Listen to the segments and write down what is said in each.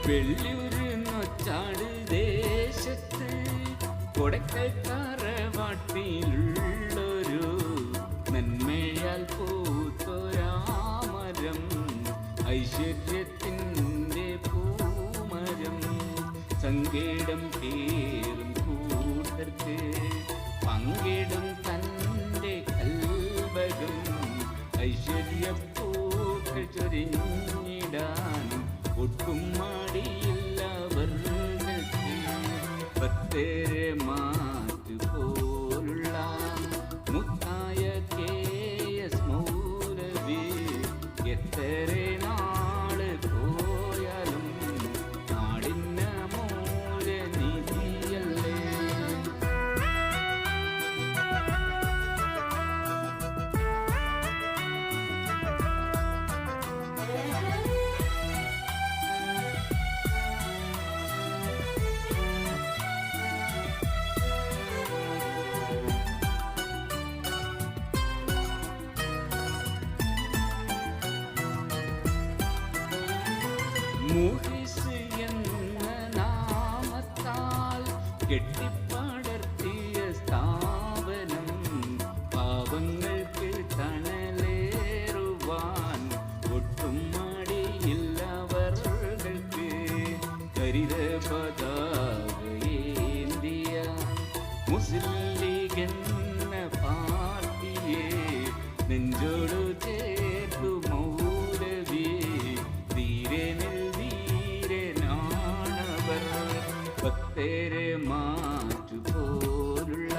വെള്ളിയൂര് നൊച്ചാട് ദേശത്ത് കൊടക്കൽക്കാരവാട്ടിലുള്ളൊരു നന്മയാൽ പൂത്തൊരാമരം, ഐശ്വര്യത്തിൻ്റെ പൂമരം. സങ്കേടം പേറും കൂട്ടർക്ക് പങ്കിടും തൻ്റെ കൽവകം, ഐശ്വര്യപ്പൂക്കൾ ചൊരിഞ്ഞിടാൻ ഒട്ടും മടിയില്ലവർക്ക്. ബത്തേരെ മാറ്റുപോലുള്ള മുത്തായ KS മൗലവി എത്ര നാള് പോയാലും നാടിന്ന മൂലനിധിയല്ലേ. മുഹിസ് എന്ന നാമത്താൽ കെട്ടിപ്പടർത്തിയ സ്ഥാപനം, പാവങ്ങൾക്ക് തണലേറുവാൻ ഒട്ടും മടിയില്ലവർക്ക്. ഹരിത പതാകയേന്തിയ മുസ്ലിം ലീഗ് എന്ന പാർട്ടിയെ നെഞ്ചോടു ചേർത്തു മൗലവി ബത്തേരെ മാറ്റുപോലുള്ള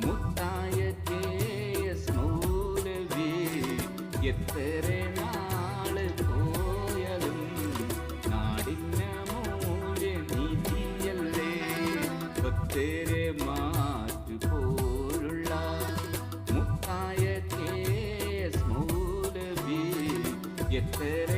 മുത്തായ KS മൗലവി എത്ര നാള് പോയാലും നാടിന്ന മൂല്യനിധിയല്ലേ. ബത്തേരെ മാറ്റുപോലുള്ള മുത്തായ KS മൗലവി എത്ര